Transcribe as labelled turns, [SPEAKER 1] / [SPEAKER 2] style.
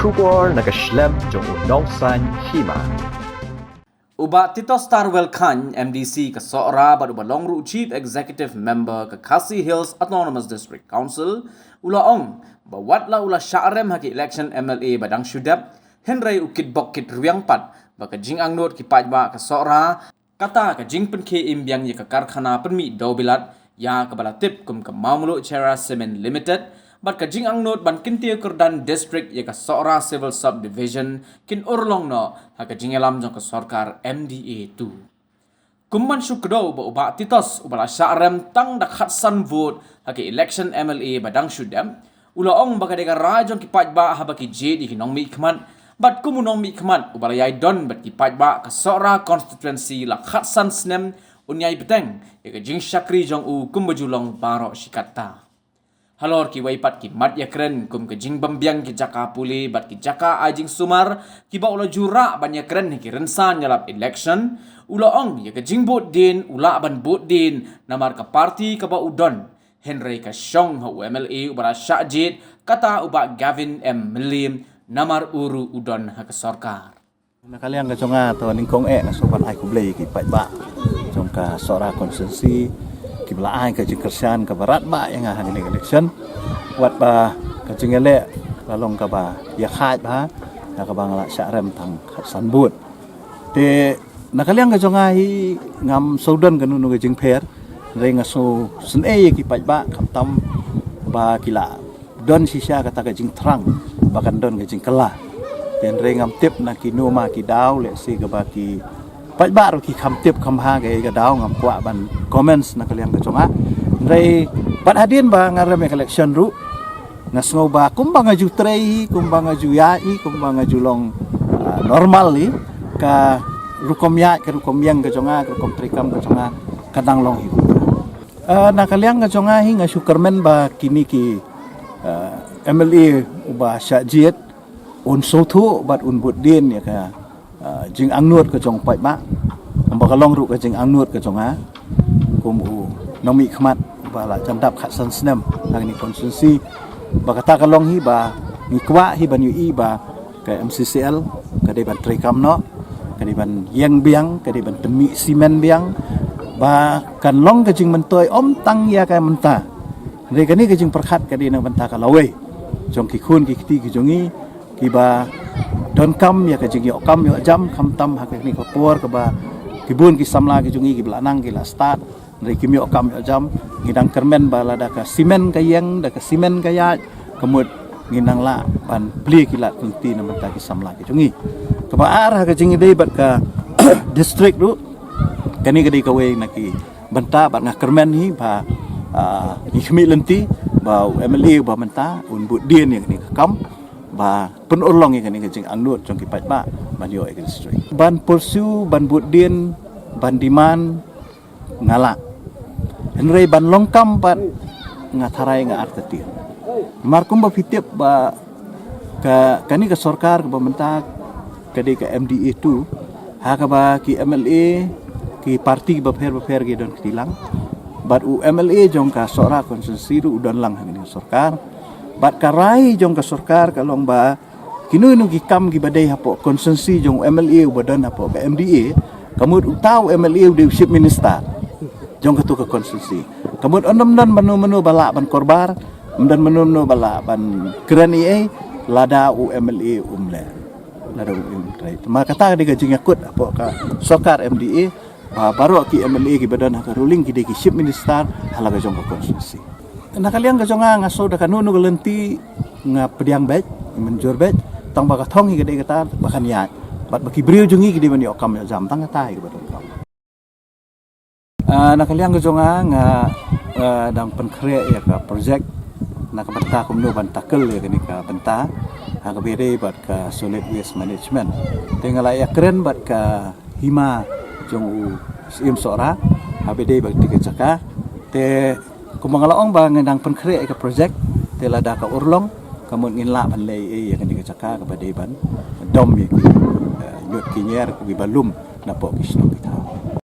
[SPEAKER 1] Shubor nakaslem jong unongsan hima.
[SPEAKER 2] Uba Tito Starwell Khan, MDC ke Sora bad uba Longru Chief Executive Member ke Khasi Hills Autonomous District Council, ula ong bawatla ula syarem haki election MLA badang syudap, Henry ukit bokit ruang pat, baka jing angnot ki pajba ke Sora, kata ke jing pen ke imbiang ye ke karkhana penmi daubilat, ya ke balatip kum ke Mamulu Chera Cement Limited, bat ka jing angnot ban kintia Kurdan District ye ka Sora Civil Subdivision kin urlong no ha ka jing elam jong ka sarkar MDA 2. Kumman syukdo ba uba titos ubala syarem tang dak khatsan vote ha ka election MLA badang syudam ulaong baka deka rajong ki pajba ha baki JD ki nong mi khman bat kumunong mi khman ubala yai don bat ki pajba ka Sora constituency la khatsan snem unyai peteng ye ka jing syakri jong u kumbajulong baro shikata. Halor ki waipat ki mat ya keren kum ke jing bambiang ki jaka puli bat ki jaka ajing sumar ki ba ula jura ban ya keren ki rensan nyalap election ula ong ya ke jing bot din ula ban bot din namar ka parti ka ba udon Henry ka syong ha UMLA ubara syajid kata uba Gavin M Melim namar uru udon ha ke sarkar.
[SPEAKER 3] Nakaliang ka chonga to ningkong na sobat ai kublei ki pajba chongka Sora konsensi kibla ai ka jingkersan ka barat ba yang ha ni election wat ba ka jingele lalong ka ba ya khat ba ka bang la syarem tang khatsan but te nakaliang ka jonga hi ngam sodan ka nunu ka jingper re ngaso sun ki pajba kamtam ba kila don sisya kata ka jing terang bakan don ka jing kala ten re ngam tip na kinu ma ki daw le si ka ba ki pajba ro ki kham tip kham ha ga daw ngam kwa ban comments na kaliang ka chonga re pat hadin ba ngarem election ru ngasngo ba kumbang aju trei kumbang aju yai kumbang aju long normal li ka rukom ya ka rukom yang ka chonga ka kom trikam ka chonga kadang long hi na kaliang ka chonga hi nga sukarmen ba kini ki MLA uba syajid un sotu bat un budin ya ka jing angnut ka chong pajba amba kalong ru ka jing angnut ka chonga kum u nomi khmat ba la jamdap khatsan snem nang ni konsensi ba kata kalong hi ba ni kwa hi ban ui ba ka MCCL ka de ban trikam no ka de ban yang biang ka de ban temi simen biang ba kan long ka jing mentoy om tang ya ka menta re ka ni ka jing perkhat ka de na banta ka lawe jong ki khun ki ti ki jongi ki ba don kam ya ka jing yo kam yo jam kam tam ha ka ni ko por ka ba kibun ki samla ki jungi ki belanang ki la start re ki yo kam yo jam ngidang kermen ba la da ka simen ka yang da ka simen ka ya kemud nginang la ban pli ki lat kunti na menta ki samla ki jungi ka ba ar ha ka jing dei bat ka district ru kani ka dei ka we na ki banta bat nga kermen hi ba ni khmi lenti ba MLA ba menta un bud dien yang ni ka kam ba penulong yang ni jing anut jong ki pajba ban yo district ban pursue ban budin ban diman ngala henry ban longkam pat ngatharai nga artetir markum ba fitip ba ka kani ka sarkar ka bamenta kadi ka MDA 2 ha ka ba ki MLA ki parti ba pher ki don tilang bat u MLA jong ka Sora konsensi ru udon lang hangni sarkar bat karai jong ka sarkar kalong ba kinu nu gikam gi badai hapo konsensi jong MLA ubadan hapo ka MDA kamud utaw MLA de chief minister jong ka tu ka konsensi kamud onom dan menu bala ban korbar dan menu bala ban keren lada u MLA umle lada umle maka kata de gajing yakut hapo ka sarkar MDA baru ki MLA ki badan ka ruling ki de ki chief minister halaga jong ka konsensi nakaliang ka jonga ngaso da kanunu galenti nga pediang bet menjur bet tang baka thong hi gede kata bakan ya bat baki brio jungi gede mani okam ya jam tang tai ke badan kam nakaliang ka jonga nga dang penkre ya ka project na ka banta kumno ban takel ya kini ka banta ha ka bere bat ka solid waste management tinggal ya keren bat ka hima jong sim Sora ha bede bat ka jaka te kumangalaong ba ngendang penkre ka project tela da ka urlong kamun nginla ban lei ya kan dikacaka ka badai ban dom ya nyut kinyer ki balum na po kisno kita